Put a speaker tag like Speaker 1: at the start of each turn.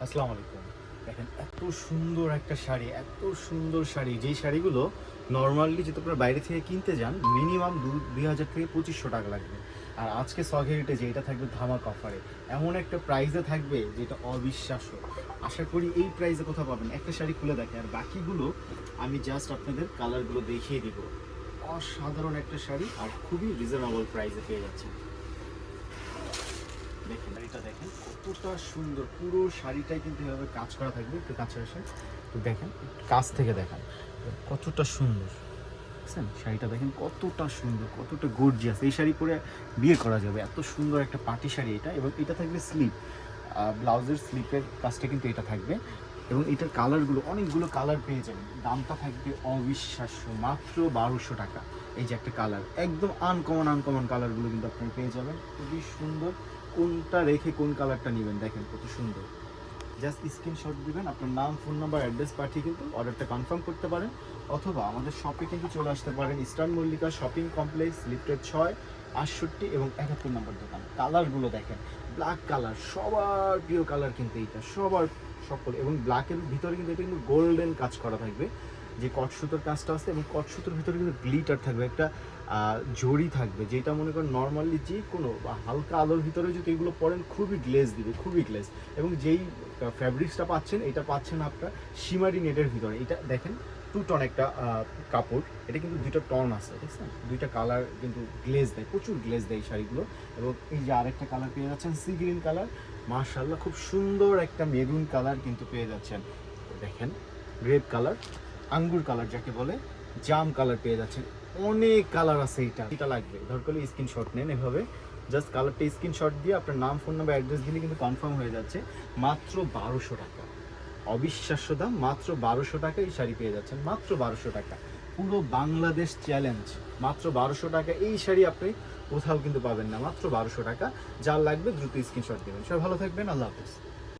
Speaker 1: আসসালামু আলাইকুম। দেখেন এত সুন্দর একটা শাড়ি, এত সুন্দর শাড়ি, যেই শাড়িগুলো নরমালি যদি আপনারা বাইরে থেকে কিনতে যান মিনিমাম ২,০০০ থেকে ২৫০০ টাকা লাগবে। আর আজকে সগ হেরিটেজে এটা থাকবে ধামাকা অফারে। এমন একটা প্রাইসে থাকবে যেটা অবিশ্বাস্য। আশা করি এই প্রাইসে কোথাও পাবেন। একটা শাড়ি খুলে দেখেন, আর বাকিগুলো আমি জাস্ট আপনাদের কালারগুলো দেখিয়ে দিব। অসাধারণ একটা শাড়ি আর খুবই রিজনেবল প্রাইসে পেয়ে যাচ্ছেন। দেখেন শাড়িটা দেখেন কতটা সুন্দর, পুরো শাড়িটাই কিন্তু এভাবে কাজ করা থাকবে। একটু কাছে আসেন, তো দেখেন কাছ থেকে দেখেন কতটা সুন্দর। বুঝছেন শাড়িটা দেখেন কতটা সুন্দর, কতটা গর্জিয়াস। এই শাড়ি পরে বিয়ে করা যাবে, এত সুন্দর একটা পার্টি শাড়ি এটা। এবং এটা থাকবে স্লিপ, ব্লাউজের স্লিপের কাজটা কিন্তু এটা থাকবে। এবং এটার কালারগুলো অনেকগুলো কালার পেয়ে যাবেন। দামটা থাকবে অবিশ্বাস্য, মাত্র ১২০০ টাকা। এই যে একটা কালার একদম আনকমন আনকমন কালারগুলো কিন্তু আপনি পেয়ে যাবেন, খুবই সুন্দর। কোনটা রেখে কোন কালারটা নেবেন দেখেন কত সুন্দর। জাস্ট স্ক্রিনশট দিবেন, আপনার নাম, ফোন নাম্বার, অ্যাড্রেস পাঠিয়ে কিন্তু অর্ডারটা কনফার্ম করতে পারেন। অথবা আমাদের শপে কিন্তু চলে আসতে পারেন, eastern Mallika shopping complex, lifted ৬, ৬৮ এবং ৭১ নম্বর দোকান। কালারগুলো দেখেন, ব্ল্যাক কালার সবার প্রিয় কালার কিন্তু এইটা, সবার সকল। এবং ব্ল্যাকের ভিতরে কিন্তু এটা কিন্তু গোল্ডেন কাজ করা থাকবে, যে কটসুতোর কাজটা আছে। এবং কটসুতোর ভিতরে কিন্তু গ্লিটার থাকবে, একটা জড়ি থাকবে, যেটা মনে করেন নর্মালি যে কোনো হালকা আলোর ভিতরে যদি এগুলো পরেন খুবই গ্লেজ দিবে, খুবই গ্লেজ। এবং যেই ফ্যাব্রিক্সটা পাচ্ছেন, এটা পাচ্ছেন আপনার শিমারি নেটের ভিতরে। এটা দেখেন 2 টন একটা কাপড়, এটা কিন্তু 2টা টন আছে, ঠিক আছে? 2টা কালার কিন্তু গ্লেজ দেয়, প্রচুর গ্লেজ দেয় এই শাড়িগুলো। এবং এই যে আরেকটা কালার পেয়ে যাচ্ছেন সি গ্রিন কালার, মাশাআল্লাহ খুব সুন্দর একটা মেরুন কালার কিন্তু পেয়ে যাচ্ছেন। দেখেন গ্রেপ কালার, আঙ্গুর কালার যাকে বলে, জাম কালার পেয়ে যাচ্ছেন। অনেক কালার আছে, এটা লাগবে দরকার হলে স্ক্রিনশট নেন। এভাবে জাস্ট কালারটা স্ক্রিনশট দিয়ে আপনার নাম, ফোন নাম্বার, অ্যাড্রেস দিলে কিন্তু কনফার্ম হয়ে যাচ্ছে। মাত্র ১২০০ টাকা, অবিশ্বাস্য দাম। মাত্র ১২০০ টাকা এই শাড়ি পেয়ে যাচ্ছেন, মাত্র ১২০০ টাকা। পুরো বাংলাদেশ চ্যালেঞ্জ, মাত্র ১২০০ টাকা এই শাড়ি আপনি কোথাও কিন্তু পাবেন না, মাত্র ১২০০ টাকা। যার লাগবে দ্রুত স্ক্রিনশট দেবেন। সবাই ভালো থাকবেন, আল্লাহ হাফেজ।